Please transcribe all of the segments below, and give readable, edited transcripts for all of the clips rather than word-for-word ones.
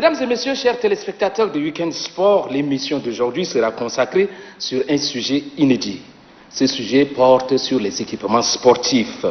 Mesdames et messieurs, chers téléspectateurs de Week-end Sport, l'émission d'aujourd'hui sera consacrée sur un sujet inédit. Ce sujet porte sur les équipements sportifs.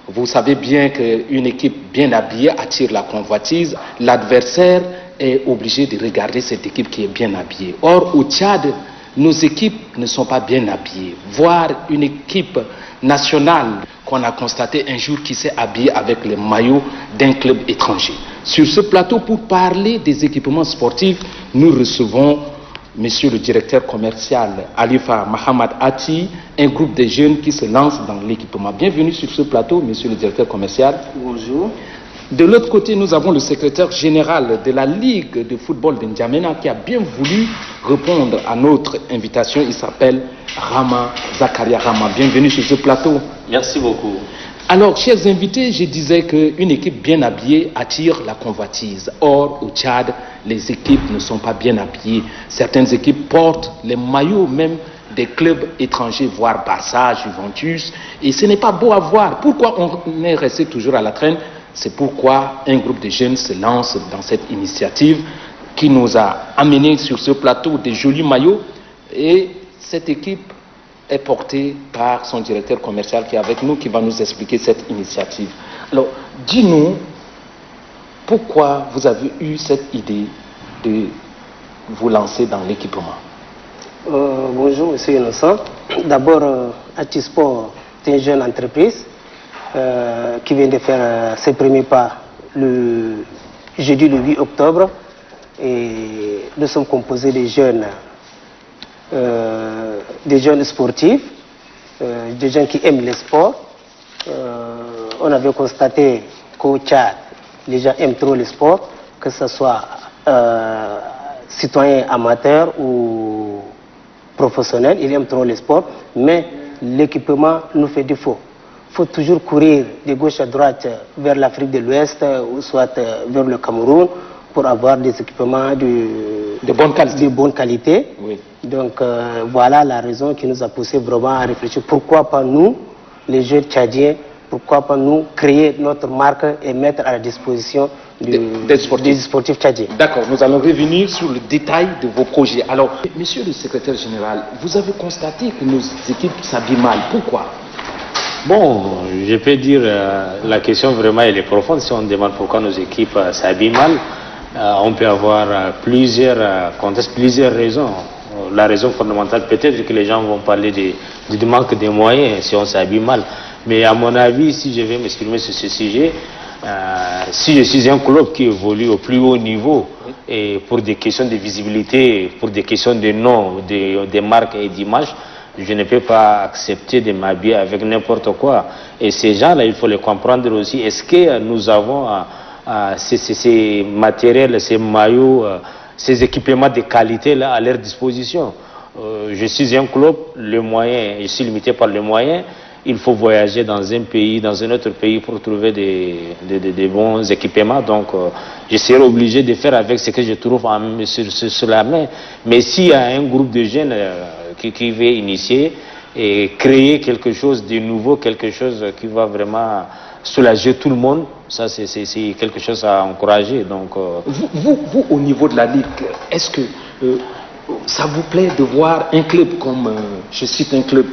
Vous savez bien qu'une équipe bien habillée attire la convoitise. L'adversaire est obligé de regarder cette équipe qui est bien habillée. Or, au Tchad, nos équipes ne sont pas bien habillées. Voir une équipe nationale qu'on a constaté un jour qui s'est habillée avec les maillots d'un club étranger. Sur ce plateau, pour parler des équipements sportifs, nous recevons Monsieur le directeur commercial Alifa Mohamed Ati, un groupe de jeunes qui se lance dans l'équipement. Bienvenue sur ce plateau, Monsieur le directeur commercial. Bonjour. De l'autre côté, nous avons le secrétaire général de la Ligue de football de N'Djamena qui a bien voulu répondre à notre invitation. Il s'appelle Rama Zakaria Rama. Bienvenue sur ce plateau. Merci beaucoup. Alors, chers invités, je disais qu'une équipe bien habillée attire la convoitise. Or, au Tchad, les équipes ne sont pas bien habillées. Certaines équipes portent les maillots même des clubs étrangers, voire Barça, Juventus. Et ce n'est pas beau à voir. Pourquoi on est resté toujours à la traîne? C'est pourquoi un groupe de jeunes se lance dans cette initiative qui nous a amenés sur ce plateau de jolis maillots. Et cette équipe est portée par son directeur commercial qui est avec nous, qui va nous expliquer cette initiative. Alors, dis-nous, pourquoi vous avez eu cette idée de vous lancer dans l'équipement? Bonjour, M. Innocent. D'abord, Atisport est une jeune entreprise qui vient de faire ses premiers pas le jeudi le 8 octobre. Et nous sommes composés de jeunes sportifs, des gens qui aiment le sport. On avait constaté qu'au Tchad, les gens aiment trop le sport, que ce soit citoyens amateurs ou professionnels, ils aiment trop le sport, mais l'équipement nous fait défaut. Il faut toujours courir de gauche à droite vers l'Afrique de l'Ouest ou soit vers le Cameroun pour avoir des équipements de bonne qualité. Oui. Donc voilà la raison qui nous a poussé vraiment à réfléchir. Pourquoi pas nous, les jeunes tchadiens, pourquoi pas nous créer notre marque et mettre à la disposition des sportifs tchadiens. D'accord, nous allons revenir sur le détail de vos projets. Alors, monsieur le secrétaire général, vous avez constaté que nos équipes s'habillent mal. Pourquoi? Bon, je peux dire, la question vraiment elle est profonde. Si on demande pourquoi nos équipes s'habillent mal, on peut avoir plusieurs contextes, plusieurs raisons. La raison fondamentale, peut-être que les gens vont parler du manque de moyens si on s'habille mal. Mais à mon avis, si je vais m'exprimer sur ce sujet, si je suis un club qui évolue au plus haut niveau, et pour des questions de visibilité, pour des questions de nom, de marques et d'image, je ne peux pas accepter de m'habiller avec n'importe quoi. Et ces gens-là, il faut les comprendre aussi. Est-ce que nous avons ces matériels, ces maillots, ces équipements de qualité-là à leur disposition? Je suis un club, je suis limité par les moyens. Il faut voyager dans un pays, dans un autre pays pour trouver des bons équipements. Donc, je serai obligé de faire avec ce que je trouve sur la main. Mais s'il y a un groupe de jeunes qui veut initier et créer quelque chose de nouveau, quelque chose qui va vraiment soulager tout le monde, ça c'est quelque chose à encourager. Donc, vous, au niveau de la Ligue, est-ce que ça vous plaît de voir un club comme, je cite un club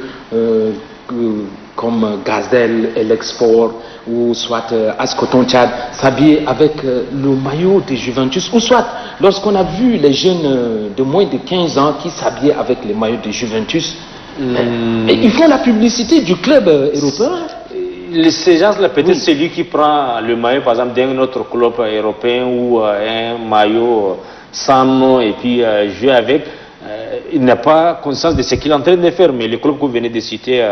comme Gazelle et l'Export, ou soit Ascoton Tchad, s'habiller avec le maillot de Juventus, ou soit lorsqu'on a vu les jeunes de moins de 15 ans qui s'habillaient avec les maillots de Juventus, ils font la publicité du club européen. Ces gens-là, peut-être celui qui prend le maillot, par exemple, d'un autre club européen ou un maillot sans nom et puis jouer avec, il n'a pas conscience de ce qu'il est en train de faire. Mais le club que vous venez de citer,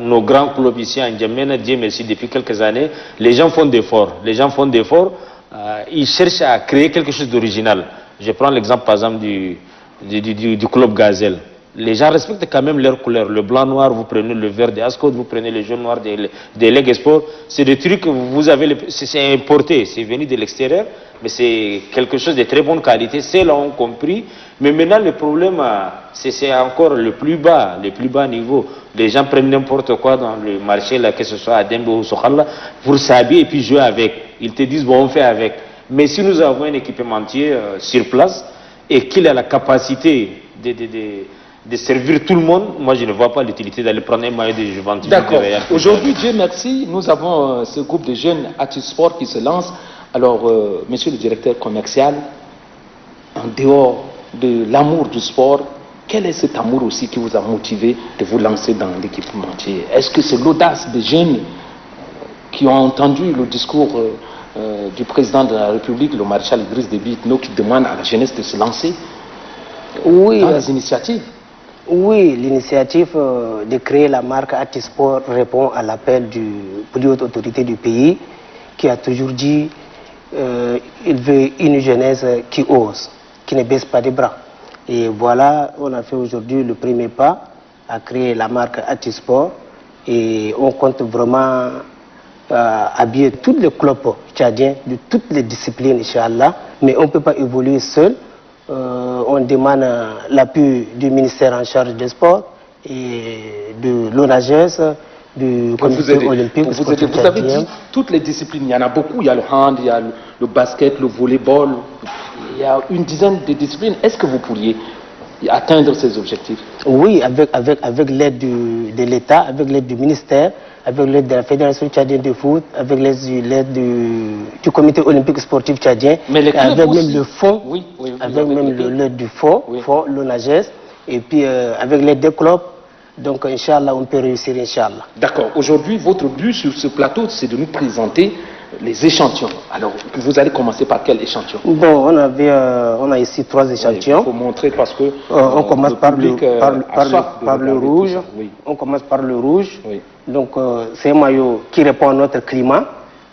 nos grands clubs ici en N'Djamena, Dieu merci, depuis quelques années, les gens font d'efforts. Les gens font d'efforts, ils cherchent à créer quelque chose d'original. Je prends l'exemple, par exemple, du club Gazelle. Les gens respectent quand même leurs couleurs. Le blanc-noir, vous prenez le vert de Ascot, vous prenez le jaune-noir des Legs Sport. C'est des trucs que vous avez, c'est importé, c'est venu de l'extérieur, mais c'est quelque chose de très bonne qualité. C'est là on compris. Mais maintenant, le problème, c'est encore le plus bas niveau. Les gens prennent n'importe quoi dans le marché, là, que ce soit à Dembe ou Sokhalla, pour s'habiller et puis jouer avec. Ils te disent, bon, on fait avec. Mais si nous avons un équipementier sur place et qu'il a la capacité de servir tout le monde, moi je ne vois pas l'utilité d'aller prendre un maillot de Juventus. D'accord. Aujourd'hui, Dieu merci, nous avons ce groupe de jeunes Atisport qui se lance. Alors, monsieur le directeur commercial, en dehors de l'amour du sport, quel est cet amour aussi qui vous a motivé de vous lancer dans l'équipementier? Est-ce que c'est l'audace des jeunes qui ont entendu le discours du président de la République, le maréchal Idriss Déby Itno, qui demande à la jeunesse de se lancer dans les initiatives? Oui, l'initiative de créer la marque Atisport répond à l'appel du plus haute autorité du pays qui a toujours dit il veut une jeunesse qui ose, qui ne baisse pas les bras. Et voilà, on a fait aujourd'hui le premier pas à créer la marque Atisport et on compte vraiment habiller tous les clubs tchadiens de toutes les disciplines, Inch'Allah, mais on ne peut pas évoluer seul. On demande l'appui du ministère en charge des sports et de l'ONAGES, du comité olympique. Vous avez dit toutes les disciplines, il y en a beaucoup, il y a le hand, il y a le basket, le volleyball, il y a une dizaine de disciplines. Est-ce que vous pourriez atteindre ces objectifs? Oui, avec l'aide de l'État, avec l'aide du ministère, avec l'aide de la Fédération tchadienne de foot, avec l'aide du comité olympique sportif tchadien, avec même le fonds, avec même l'aide du fonds, l'ONAGES, et puis avec l'aide des clubs. Donc, Inch'Allah, on peut réussir, Inch'Allah. D'accord. Aujourd'hui, votre but sur ce plateau, c'est de nous présenter les échantillons. Alors, vous allez commencer par quel échantillon? Bon, on a ici 3 échantillons. Il faut montrer parce que on commence par le rouge. Oui. On commence par le rouge. Oui. Donc, c'est un maillot qui répond à notre climat.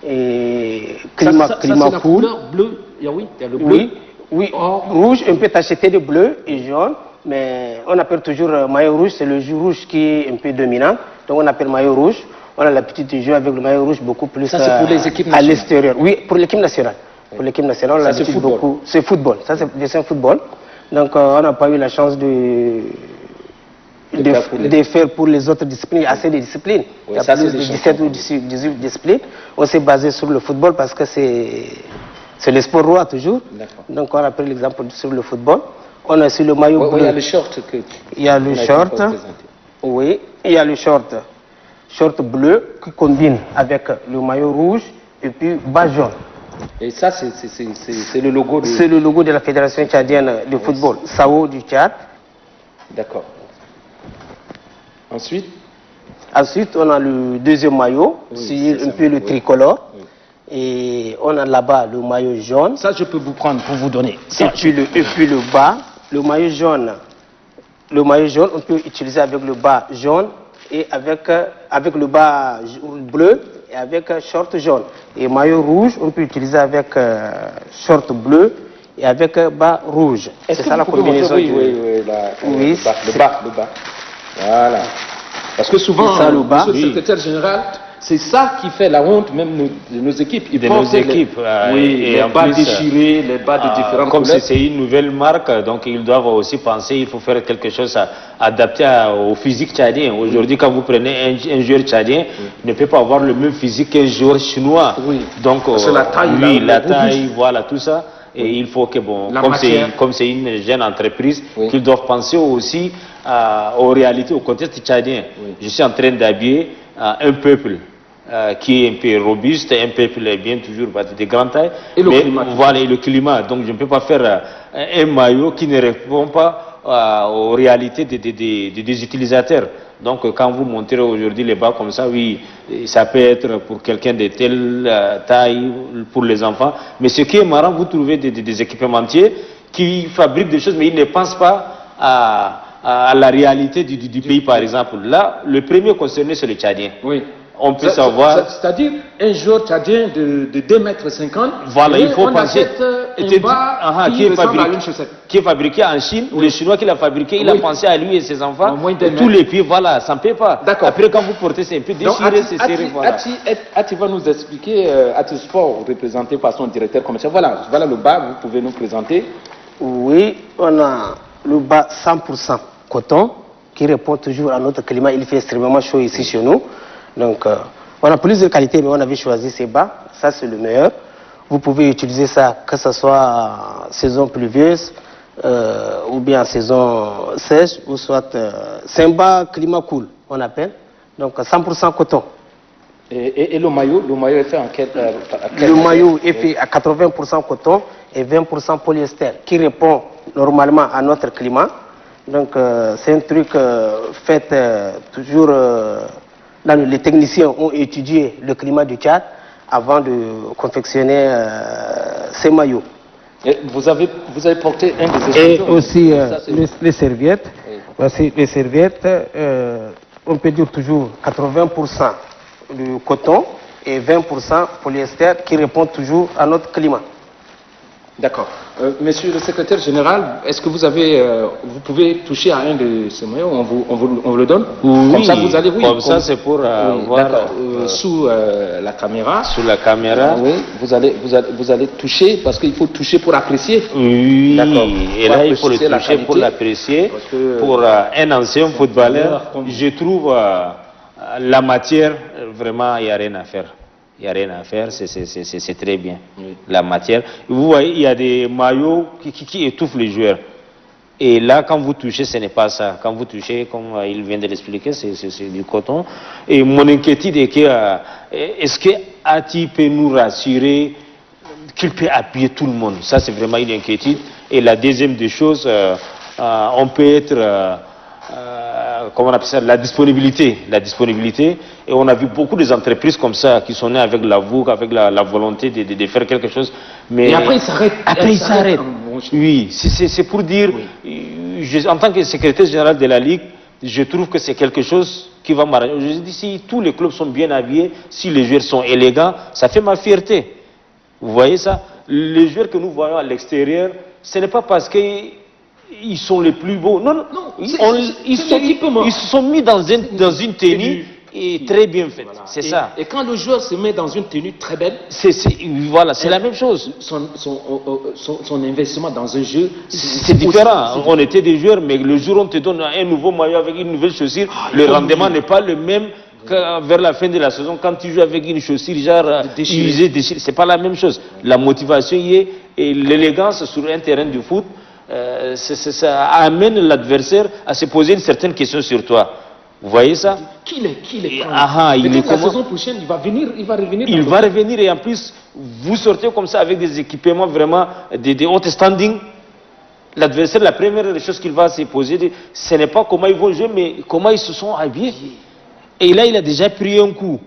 Et climat c'est la cool. couleur bleue. Il y a le bleu. Oui. Rouge, on peut acheter de bleu et jaune. Mais on appelle toujours maillot rouge, c'est le jeu rouge qui est un peu dominant. Donc on appelle maillot rouge. On a l'habitude de jouer avec le maillot rouge beaucoup plus ça, c'est pour les équipes à l'extérieur. Oui, pour l'équipe nationale. Oui. Pour l'équipe nationale, on a l'habitude beaucoup. C'est football. Ça, c'est football. Donc on n'a pas eu la chance de faire pour les autres disciplines. Il y a assez de disciplines. Oui, il y a plus de 17 ou 18 disciplines. On s'est basé sur le football parce que c'est le sport roi toujours. Donc on a pris l'exemple sur le football. On a sur le maillot bleu. Il y a le short. Il y a le short. Oui, il y a le short bleu qui combine avec le maillot rouge et puis bas jaune. Et ça, c'est le logo de... C'est le logo de la Fédération tchadienne de football, SAO du Tchad. D'accord. Ensuite, on a le deuxième maillot, c'est un peu le tricolore. Oui. Et on a là-bas le maillot jaune. Ça, je peux vous prendre pour vous donner. Ça, et puis le bas, le maillot jaune. Le maillot jaune, on peut utiliser avec le bas jaune et avec le bas bleu et avec short jaune. Et maillot rouge, on peut utiliser avec short bleu et avec bas rouge. C'est ça la combinaison. Le bas. Voilà. Parce que souvent, ça, le bas, le secrétaire général, c'est ça qui fait la honte même de nos équipes. De nos équipes. Les bas déchirés, les bas de différentes comme couleurs. c'est une nouvelle marque, donc ils doivent aussi penser, il faut faire quelque chose adapté au physique tchadien. Aujourd'hui, quand vous prenez un joueur tchadien, il ne peut pas avoir le même physique qu'un joueur chinois. Oui. Donc, la taille, la taille, voilà, tout ça. Et il faut que, comme c'est une jeune entreprise, qu'ils doivent penser aussi aux réalités, au contexte tchadien. Je suis en train d'habiller un peuple qui est un peu robuste, un peuple bien toujours de grande taille. Et le climat. Voilà, et le climat. Donc je ne peux pas faire un maillot qui ne répond pas aux réalités des utilisateurs. Donc quand vous montrez aujourd'hui les bas comme ça, oui, ça peut être pour quelqu'un de telle taille, pour les enfants. Mais ce qui est marrant, vous trouvez des équipementiers qui fabriquent des choses, mais ils ne pensent pas à la réalité du pays, par exemple. Là, le premier concerné, c'est le Tchadien. Oui. On peut savoir... C'est-à-dire, un joueur tchadien de 2,50 m, voilà, il faut penser... qui est fabriqué en Chine, le Chinois qui l'a fabriqué, il a pensé à lui et ses enfants, tous les pieds, voilà, ça ne peut pas. Après, quand vous portez, c'est un peu déchiré, c'est serré, voilà. Ati va nous expliquer, Atisport, représenté par son directeur commercial. Voilà le bas, vous pouvez nous présenter. Oui, on a le bas 100% coton, qui répond toujours à notre climat. Il fait extrêmement chaud ici chez nous. Donc, on a plusieurs qualités, mais on avait choisi ces bas. Ça, c'est le meilleur. vous pouvez utiliser ça, que ce soit en saison pluvieuse ou bien en saison sèche, ou soit c'est un bas climat cool, on appelle. Donc 100% coton. Et le maillot est fait en quel Le maillot est fait à 80% coton et 20% polyester, qui répond normalement à notre climat. Donc c'est un truc fait toujours... les techniciens ont étudié le climat du Tchad avant de confectionner ces maillots. Et vous avez porté un des Et échantillons. aussi les serviettes. Oui. Voici les serviettes, on peut dire toujours 80% de coton et 20% polyester, qui répond toujours à notre climat. D'accord. Monsieur le secrétaire général, est-ce que vous pouvez toucher à un de ces maillots, on vous le donne? Oui, comme ça vous allez, oui, comme ça c'est pour voir sous la caméra. Sous la caméra. Oui, vous allez toucher, parce qu'il faut toucher pour apprécier. Oui, d'accord. Et là il faut le toucher pour l'apprécier. Pour un ancien footballeur, je trouve la matière, vraiment il n'y a rien à faire. Il n'y a rien à faire, c'est très bien, oui. La matière. Vous voyez, il y a des maillots qui étouffent les joueurs. Et là, quand vous touchez, ce n'est pas ça. Quand vous touchez, comme il vient de l'expliquer, c'est du coton. Et mon inquiétude est que, est-ce que Ati peut nous rassurer qu'il peut appuyer tout le monde? Ça, c'est vraiment une inquiétude. Et la deuxième des choses, on peut être... comment on appelle ça, la disponibilité. Et on a vu beaucoup d'entreprises comme ça qui sont nées avec la vogue, avec la volonté de faire quelque chose. Mais et après, ils s'arrêtent. Oui, c'est pour dire, oui. En tant que secrétaire général de la Ligue, je trouve que c'est quelque chose qui va m'arranger. Je dis, si tous les clubs sont bien habillés, si les joueurs sont élégants, ça fait ma fierté. Vous voyez ça? Les joueurs que nous voyons à l'extérieur, ce n'est pas parce que ils sont les plus beaux. Non, ils se sont mis dans une tenue et très bien faite. Voilà. C'est ça. Et quand le joueur se met dans une tenue très belle, voilà, c'est la même chose. Son investissement dans un jeu, c'est différent. On était des joueurs, mais le jour où on te donne un nouveau maillot avec une nouvelle chaussure, le rendement n'est pas le même que vers la fin de la saison. Quand tu joues avec une chaussure genre usée, déchirée, c'est pas la même chose. La motivation y est, et l'élégance sur un terrain de foot. Ça amène l'adversaire à se poser une certaine question sur toi. Vous voyez ça? Qui est Peut-être la saison prochaine, il va revenir. Il va revenir, et en plus, vous sortez comme ça avec des équipements vraiment de haute standing. L'adversaire, la première chose qu'il va se poser, ce n'est pas comment ils vont jouer, mais comment ils se sont habillés. Et là, il a déjà pris un coup.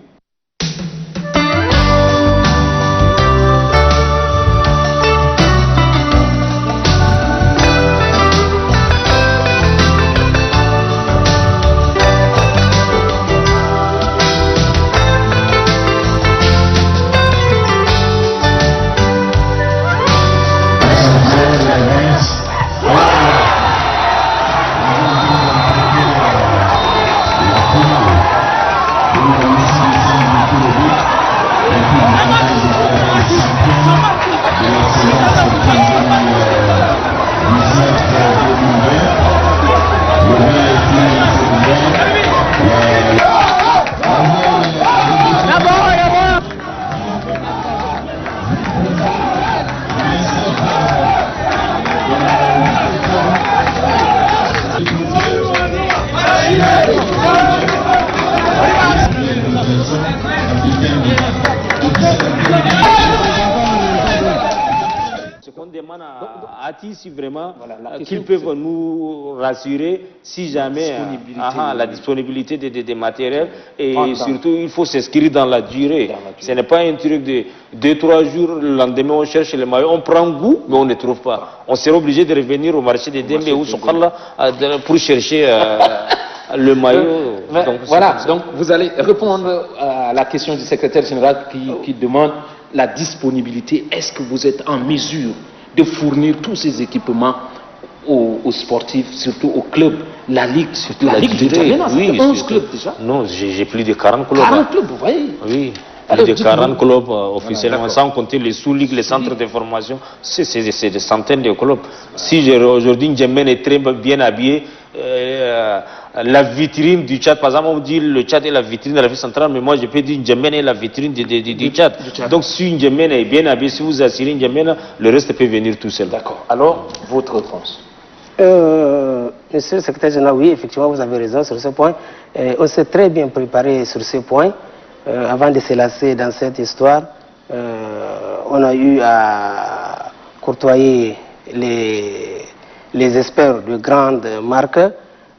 Ce qu'on demande à Ati, si vraiment qu'ils peuvent nous rassurer si jamais la disponibilité des matériels, et surtout il faut s'inscrire dans la durée. Ce n'est pas un truc de 2-3 jours, le lendemain on cherche les maillots, on prend goût mais on ne trouve pas. On sera obligé de revenir au marché de Dembe ou Sokhalla pour chercher le maillot. Donc vous allez répondre à la question du secrétaire général qui demande la disponibilité. Est-ce que vous êtes en mesure de fournir tous ces équipements aux sportifs, surtout aux clubs? La Ligue, surtout la Ligue de Djamena, c'est 11 clubs déjà. Non, j'ai plus de 40 clubs. 40 clubs, vous voyez? Oui. Plus de 40 clubs officiellement, sans compter les sous-ligues, les centres de formation, c'est des centaines de clubs. Si aujourd'hui N'Djamena est très bien habillé, la vitrine du Tchad. Par exemple, on dit le Tchad est la vitrine de l'Afrique centrale, mais moi je peux dire N'Djamena est la vitrine du Tchad. Donc si N'Djamena est bien habillé, si vous assurez N'Djamena, le reste peut venir tout seul. D'accord. Alors, votre réponse? Monsieur le secrétaire général, oui, effectivement, vous avez raison sur ce point. On s'est très bien préparé sur ce point. Avant de se lancer dans cette histoire, on a eu à courtoyer les experts de grandes marques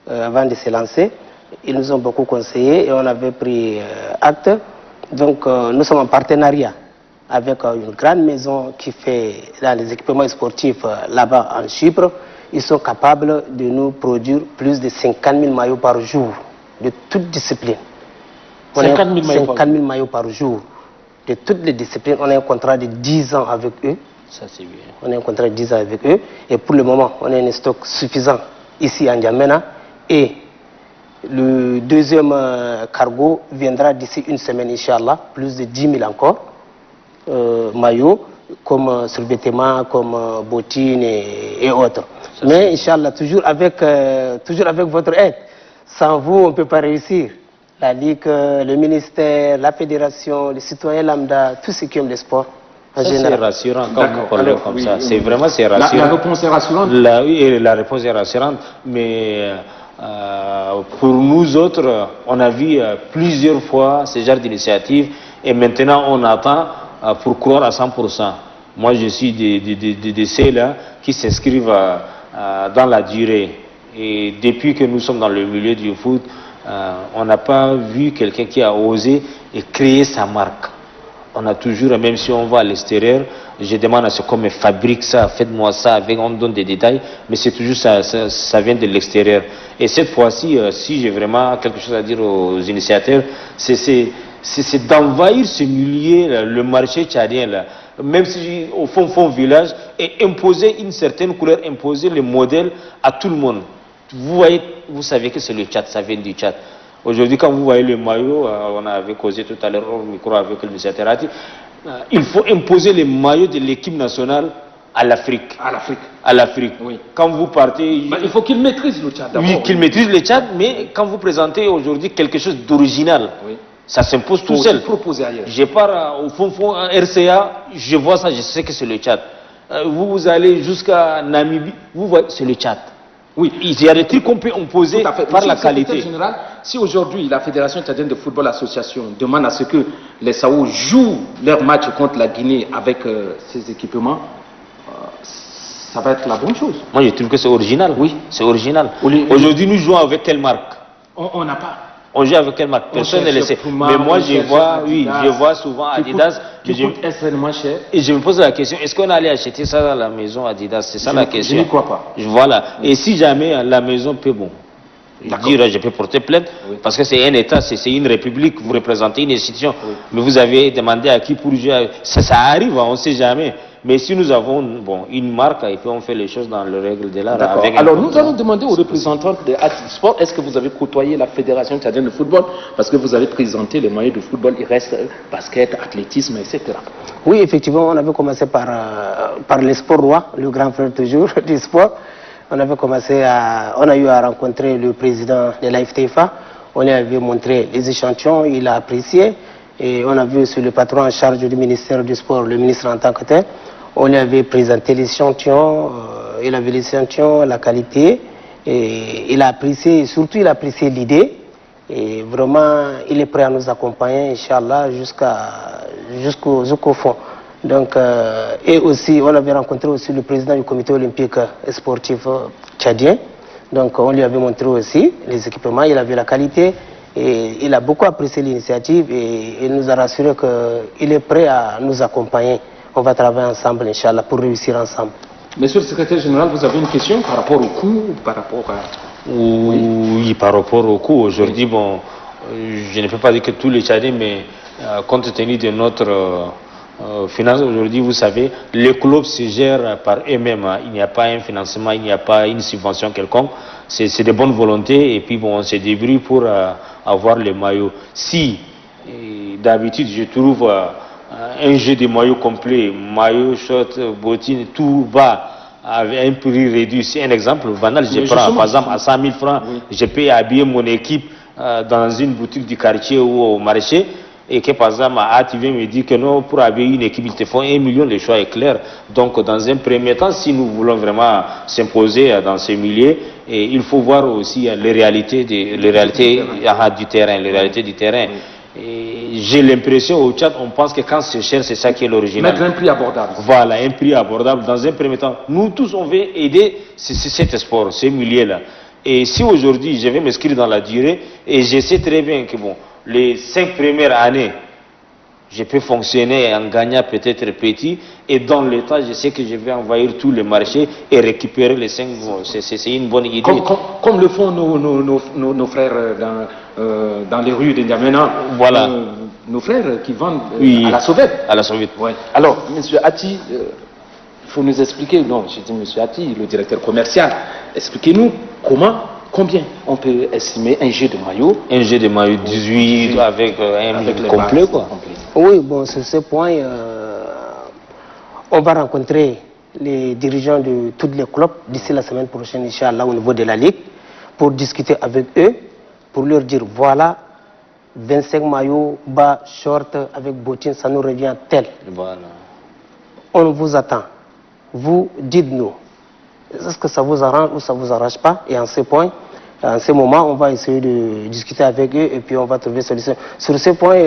avant de se lancer. Ils nous ont beaucoup conseillé et on avait pris acte. Donc nous sommes en partenariat avec une grande maison qui fait dans les équipements sportifs là-bas en Chypre. Ils sont capables de nous produire plus de 50 000 maillots par jour, de toutes disciplines. 50 000 maillots par jour, de toutes les disciplines. On a un contrat de 10 ans avec eux. Ça, c'est bien. On a un contrat de 10 ans avec eux. Et pour le moment, on a un stock suffisant ici à N'Djamena. Et le deuxième cargo viendra d'ici une semaine, Inch'Allah, plus de 10 000 encore maillots, comme survêtements, comme bottines et autres. Mais Inch'Allah, toujours avec votre aide. Sans vous, on ne peut pas réussir. La Ligue, le ministère, la fédération, les citoyens lambda, tous ceux qui aiment le sport. C'est rassurant quand vous parlez comme ça. C'est vraiment rassurant. La réponse est rassurante? Oui, la réponse est rassurante. Mais pour nous autres, on a vu plusieurs fois ce genre d'initiative et maintenant on attend pour croire à 100%. Moi, je suis de ceux-là qui s'inscrivent dans la durée. Et depuis que nous sommes dans le milieu du foot, on n'a pas vu quelqu'un qui a osé et créer sa marque. On a toujours, même si on va à l'extérieur, je demande à ce qu'on me fabrique ça, faites-moi ça, on me donne des détails, mais c'est toujours ça vient de l'extérieur. Et cette fois-ci, si j'ai vraiment quelque chose à dire aux initiateurs, c'est d'envahir ce milieu, le marché tchadien, là, même si au fond village, et imposer une certaine couleur, imposer le modèle à tout le monde. Vous voyez, vous savez que c'est le Tchad, ça vient du Tchad. Aujourd'hui, quand vous voyez le maillot, on avait causé tout à l'heure au micro avec le ministère Terati, il faut imposer les maillots de l'équipe nationale à l'Afrique. À l'Afrique. Oui. Quand vous partez... il faut qu'ils maîtrisent le Tchad d'abord. Oui, qu'ils maîtrisent le Tchad, mais quand vous présentez aujourd'hui quelque chose d'original, ça s'impose tout seul. Je pars au fond RCA, je vois ça, je sais que c'est le Tchad. Vous allez jusqu'à Namibie, vous voyez, c'est le Tchad. Oui, il y a des trucs qu'on peut imposer par la qualité. Général, si aujourd'hui la Fédération tchadienne de football association demande à ce que les Sao jouent leur match contre la Guinée avec ces équipements, ça va être la bonne chose. Moi, je trouve que c'est original. Oui, c'est original. Aujourd'hui, nous jouons avec quelle marque? On n'a pas. On joue avec quelle marque? Personne ne le sait. Mais moi, je vois souvent Adidas. Qui coûte extrêmement cher. Et je me pose la question, est-ce qu'on allait acheter ça à la maison Adidas? C'est ça la question. Je n'y crois pas. Voilà. Et si jamais la maison peut, je peux porter plainte, parce que c'est un État, c'est une république, vous représentez une institution. Mais vous avez demandé à qui pour jouer? Ça arrive, on ne sait jamais. Mais si nous avons une marque et puis on fait les choses dans les règles de l'art. Alors nous allons demander aux représentants de Sport, est-ce que vous avez côtoyé la Fédération tchadienne de football? Parce que vous avez présenté les moyens de football, il reste basket, athlétisme, etc. Oui, effectivement, on avait commencé par le sport roi, le grand frère toujours du sport. On a eu à rencontrer le président de la FTFA. On lui avait montré les échantillons, il a apprécié. Et on a vu sur le patron en charge du ministère du Sport, le ministre en tant que tel. On lui avait présenté l'échantillon, il avait l'échantillon, la qualité. Et il a apprécié, et surtout il a apprécié l'idée. Et vraiment, il est prêt à nous accompagner, Inch'Allah, jusqu'au fond. Donc, et aussi, on avait rencontré aussi le président du comité olympique et sportif tchadien. Donc, on lui avait montré aussi les équipements, il avait la qualité. Et il a beaucoup apprécié l'initiative et il nous a rassuré qu'il est prêt à nous accompagner. On va travailler ensemble, Inch'Allah, pour réussir ensemble. Monsieur le secrétaire général, vous avez une question par rapport au coût, par rapport à... Oui, par rapport au coût. Aujourd'hui, je ne peux pas dire que tous les Tchadiens, mais compte tenu de notre finance aujourd'hui, vous savez, les clubs se gèrent par eux-mêmes. Il n'y a pas un financement, il n'y a pas une subvention quelconque. C'est de bonne volonté et puis on se débrouille pour avoir les maillots. Si d'habitude je trouve un jeu de maillots complet, maillot, short, bottines, tout va avec un prix réduit. C'est un exemple banal. Je prends par exemple à 100 000 francs, je peux habiller mon équipe dans une boutique du quartier ou au marché. Et que par exemple, tu viens me dire que non, pour habiller une équipe, il te faut 1 million, le choix est clair. Donc, dans un premier temps, si nous voulons vraiment s'imposer dans ce milieu, et il faut voir aussi les réalités, du terrain, les réalités du terrain. J'ai l'impression au Tchad, on pense que quand c'est cher, c'est ça qui est l'original. Mettre un prix abordable. Voilà, un prix abordable. Dans un premier temps, nous tous, on veut aider cet sport, ce milieu-là. Et si aujourd'hui, je vais m'inscrire dans la durée, et je sais très bien que bon, les 5 premières années, je peux fonctionner en gagnant peut-être petit, et dans l'état, je sais que je vais envahir tous les marchés et récupérer les 5 mois. C'est une bonne idée. Comme le font nos frères dans les rues de N'Djamena. Voilà. Nos frères qui vendent oui, à la sauvette. À la sauvette. Ouais. Alors, M. Ati, il faut nous expliquer, non, j'ai dit M. Ati, le directeur commercial, expliquez-nous combien on peut estimer un jet de maillot. Un jet de maillot 18 avec un complet, quoi. Oui, bon, sur ce point, on va rencontrer les dirigeants de tous les clubs d'ici la semaine prochaine, Inch'Allah, au niveau de la Ligue, pour discuter avec eux, pour leur dire, voilà, 25 maillots, bas, short, avec bottines, ça nous revient tel. Voilà. On vous attend. Vous, dites-nous, est-ce que ça vous arrange ou ça ne vous arrange pas? Et en ce moment, on va essayer de discuter avec eux et puis on va trouver une solution. Sur ce point,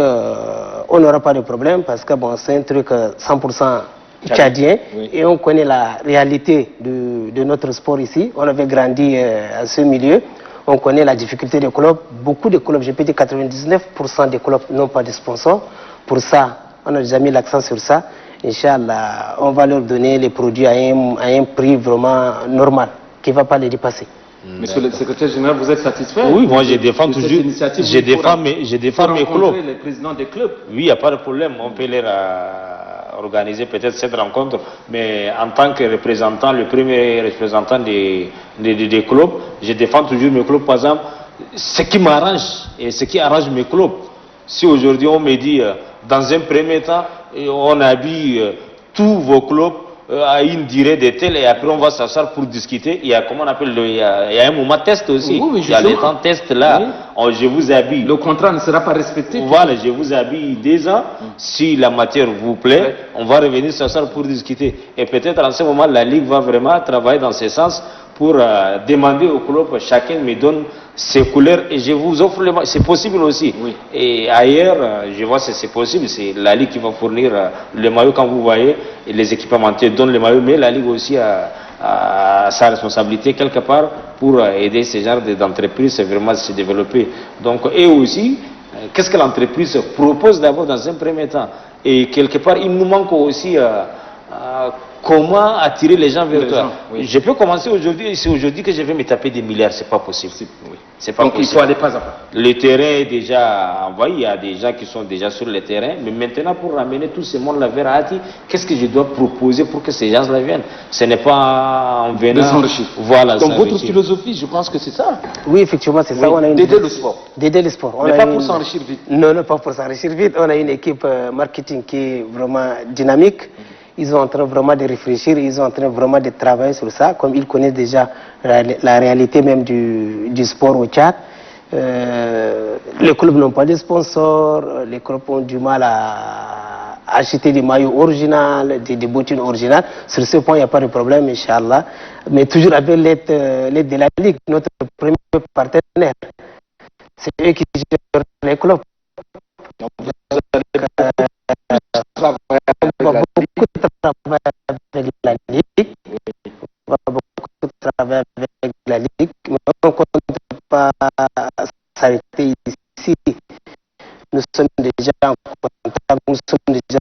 on n'aura pas de problème parce que bon, c'est un truc 100% tchadien, oui. Et on connaît la réalité de notre sport ici. On avait grandi à ce milieu. On connaît la difficulté des clubs. Beaucoup de clubs, je peux dire 99% des clubs n'ont pas de sponsors. Pour ça, on a déjà mis l'accent sur ça. Inch'Allah, on va leur donner les produits à un prix vraiment normal, qui ne va pas les dépasser. Monsieur le secrétaire général, vous êtes satisfait? Oui, moi je défends toujours. Je défends mes clubs. Les présidents des clubs. Oui, il n'y a pas de problème. On peut leur organiser peut-être cette rencontre. Mais en tant que représentant, le premier représentant des clubs, je défends toujours mes clubs. Par exemple, ce qui m'arrange et ce qui arrange mes clubs. Si aujourd'hui on me dit, dans un premier temps, on habille tous vos clubs à une durée de tel et après on va s'asseoir pour discuter. Il y a, comment on appelle, il y a un moment test aussi. Oui, il y a les temps test là. Oui. Je vous habille. Le contrat ne sera pas respecté. Voilà, je vous habille 2 ans. Si la matière vous plaît, on va revenir s'asseoir pour discuter. Et peut-être en ce moment, la Ligue va vraiment travailler dans ce sens pour demander au club, chacun me donne ses couleurs et je vous offre les maillots. C'est possible aussi. Oui. Et ailleurs, je vois que c'est possible. C'est la Ligue qui va fournir les maillots quand vous voyez. Et les équipementiers donnent les maillots, mais la Ligue aussi a sa responsabilité quelque part pour aider ce genre d'entreprises à vraiment se développer. Donc, et aussi, qu'est-ce que l'entreprise propose d'abord dans un premier temps? Et quelque part, il nous manque aussi comment attirer les gens vers toi. Oui. Je peux commencer aujourd'hui, c'est aujourd'hui que je vais me taper des milliards, c'est pas possible. Oui. C'est pas donc possible. Il faut aller pas à pas. Le terrain est déjà envoyé, il y a des gens qui sont déjà sur le terrain, mais maintenant pour ramener tout ce monde-là vers Ati, qu'est-ce que je dois proposer pour que ces gens-là viennent? Ce n'est pas en venant... De s'enrichir. Voilà. Donc votre philosophie, je pense que c'est ça. Oui, effectivement, c'est ça. D'aider le sport. D'aider le sport. Mais pas pour s'enrichir vite. Non, pas pour s'enrichir vite. On a une équipe marketing qui est vraiment dynamique. Ils sont en train vraiment de réfléchir, ils sont en train vraiment de travailler sur ça, comme ils connaissent déjà la réalité même du sport au Tchad. Les clubs n'ont pas de sponsors, les clubs ont du mal à acheter des maillots originaux, des bottines originales. Sur ce point, il n'y a pas de problème, Inch'Allah. Mais toujours avec l'aide de la Ligue, notre premier partenaire. C'est eux qui gèrent les clubs. On va beaucoup travailler avec la Ligue. On va beaucoup travailler avec la Ligue. Mais on ne compte pas s'arrêter ici. Nous sommes déjà en contact, nous sommes déjà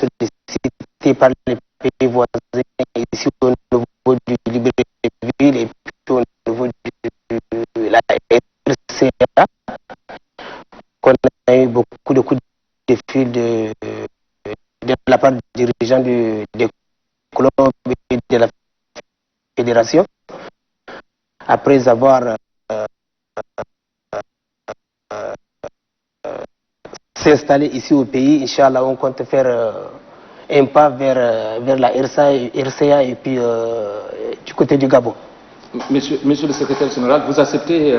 sollicités par les pays voisins ici au niveau du Libreville et puis au niveau de la RCA. On a eu beaucoup de coups de fil de la part des dirigeants des clubs et de la fédération. Après avoir s'installer ici au pays, Inch'Allah, on compte faire un pas vers la RCA et puis du côté du Gabon. Monsieur le secrétaire général, vous acceptez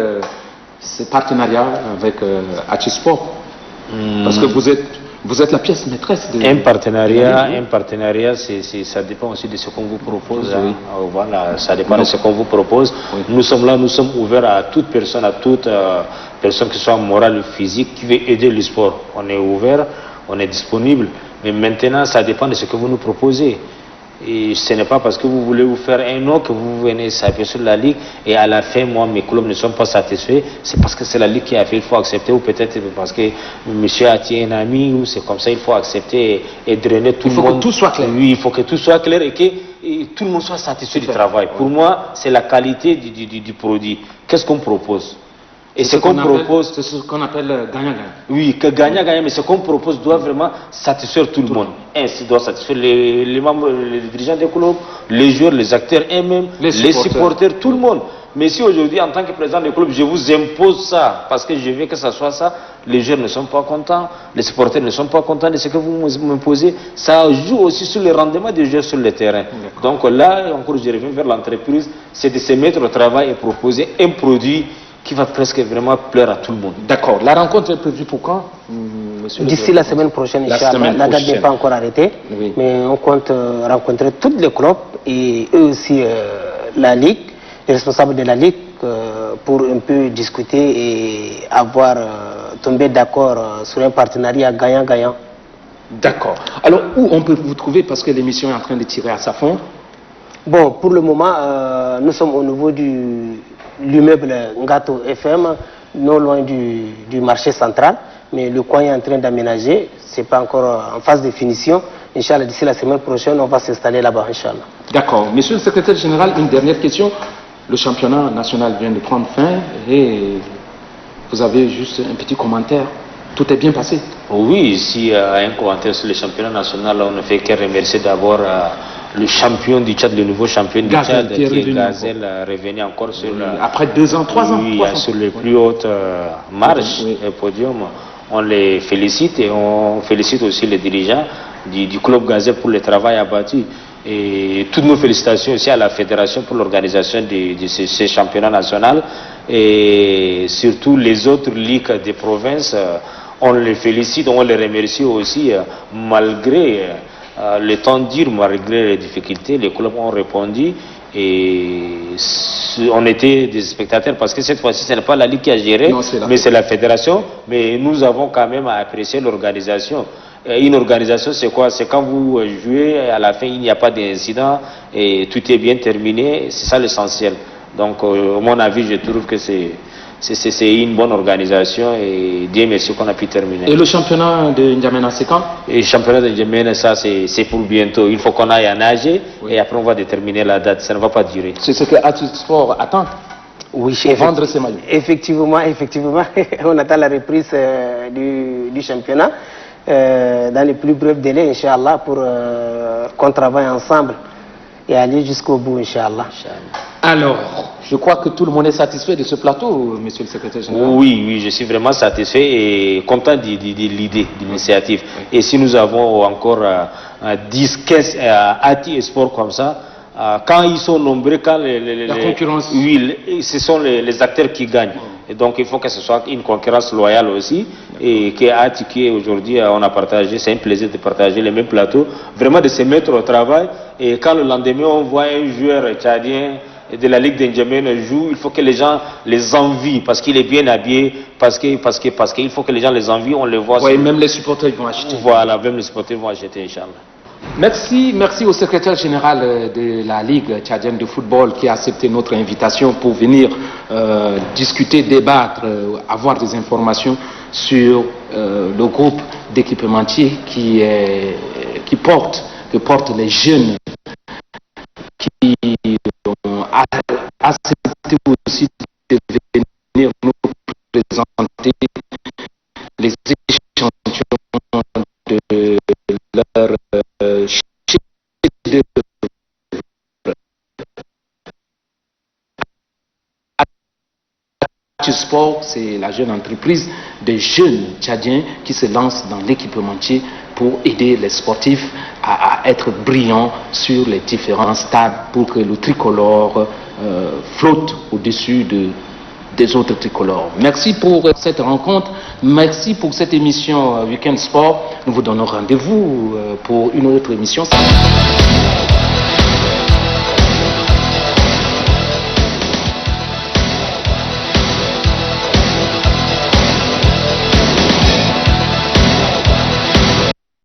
ce partenariat avec Achisport parce que vous êtes la pièce maîtresse de... Un partenariat, ça dépend aussi de ce qu'on vous propose. Hein. Voilà, ça dépend de ce qu'on vous propose. Oui. Nous sommes là, nous sommes ouverts à toute personne, personne qui soit morale ou physique, qui veut aider le sport. On est ouvert, on est disponible. Mais maintenant, ça dépend de ce que vous nous proposez. Et ce n'est pas parce que vous voulez vous faire un nom que vous venez s'appuyer sur la Ligue et à la fin, moi, mes clubs ne sont pas satisfaits. C'est parce que c'est la Ligue qui a fait, il faut accepter, ou peut-être parce que monsieur a tué un ami, ou c'est comme ça, il faut accepter et drainer tout le monde. Il faut que tout soit clair. Oui, il faut que tout soit clair et que tout le monde soit satisfait du travail. Pour moi, c'est la qualité du produit. Qu'est-ce qu'on propose? Et ce qu'on propose, c'est ce qu'on appelle gagnant-gagnant. Oui, que gagnant-gagnant, mais ce qu'on propose doit vraiment satisfaire tout le monde. Ainsi doit satisfaire les membres, les dirigeants des clubs, les joueurs, les acteurs eux-mêmes, les supporters, tout le monde. Mais si aujourd'hui, en tant que président du club, je vous impose ça, parce que je veux que ça soit ça, les joueurs ne sont pas contents, les supporters ne sont pas contents de ce que vous m'imposez, ça joue aussi sur le rendement des joueurs sur le terrain. Donc là, encore, je reviens vers l'entreprise, c'est de se mettre au travail et proposer un produit qui va presque vraiment plaire à tout le monde. D'accord. La rencontre est prévue pour quand, monsieur? D'ici la semaine prochaine, Inch'Allah. La date n'est pas encore arrêtée, oui. Mais on compte rencontrer tous les clubs et eux aussi la Ligue, les responsables de la Ligue, pour un peu discuter et avoir tombé d'accord sur un partenariat gagnant-gagnant. D'accord. Alors, où on peut vous trouver, parce que l'émission est en train de tirer à sa fin? Bon, pour le moment, nous sommes au niveau du l'immeuble Ngato FM, non loin du marché central, mais le coin est en train d'aménager, c'est pas encore en phase de finition. Inch'Allah, d'ici la semaine prochaine, on va s'installer là-bas, Inch'Allah. D'accord. Monsieur le secrétaire général, une dernière question. Le championnat national vient de prendre fin et vous avez juste un petit commentaire. Tout est bien passé? Oui, ici, un commentaire sur le championnat national, on ne fait que remercier d'abord le champion du Tchad, le nouveau champion du Tchad, qui est Gazelle, revenu encore sur... après 2 ans, 3 ans. Oui, sur les plus hautes marches et podiums. On les félicite et on félicite aussi les dirigeants du club Gazelle pour le travail abattu. Et toutes nos félicitations aussi à la fédération pour l'organisation de ce championnat national et surtout les autres ligues des provinces. On les félicite, on les remercie aussi malgré le temps dur, malgré les difficultés, les clubs ont répondu et on était des spectateurs parce que cette fois-ci ce n'est pas la Ligue qui a géré, mais c'est la fédération. Mais nous avons quand même apprécié l'organisation. Une organisation, c'est quoi? C'est quand vous jouez, à la fin il n'y a pas d'incident et tout est bien terminé, c'est ça l'essentiel. Donc, à mon avis, je trouve que c'est une bonne organisation et Dieu merci qu'on a pu terminer. Et le championnat de N'Djamena, c'est quand? Le championnat de N'Djamena, ça c'est pour bientôt. Il faut qu'on aille à nager et après on va déterminer la date. Ça ne va pas durer. C'est ce que Achisport attend? Oui, vendre ses maillots. Effectivement, on attend la reprise du championnat dans les plus brefs délais, Inch'Allah, pour qu'on travaille ensemble et aller jusqu'au bout, Inch'Allah. Alors, je crois que tout le monde est satisfait de ce plateau, monsieur le secrétaire général. Oui, je suis vraiment satisfait et content de l'idée, de l'initiative. Et si nous avons encore 10, 15 ATI et sport comme ça, quand ils sont nombreux, quand la concurrence. Oui, ce sont les acteurs qui gagnent. Et donc il faut que ce soit une concurrence loyale aussi. Et que ATI, qui aujourd'hui on a partagé, c'est un plaisir de partager les mêmes plateaux, vraiment de se mettre au travail. Et quand le lendemain on voit un joueur tchadien de la Ligue d'N'Djamena joue, il faut que les gens les envient parce qu'il est bien habillé, parce qu'il faut que les gens les envient, on le voit. Oui, même les supporters vont acheter. Voilà, même les supporters vont acheter, Inch'Allah. Merci au secrétaire général de la Ligue tchadienne de football qui a accepté notre invitation pour venir discuter, débattre, avoir des informations sur le groupe d'équipementiers que portent les jeunes qui ont accepté aussi de venir nous présenter les échantillons de leur Sport, c'est la jeune entreprise de jeunes tchadiens qui se lancent dans l'équipementier pour aider les sportifs à être brillants sur les différents stades pour que le tricolore flotte au-dessus des autres tricolores. Merci pour cette rencontre, merci pour cette émission Weekend Sport. Nous vous donnons rendez-vous pour une autre émission.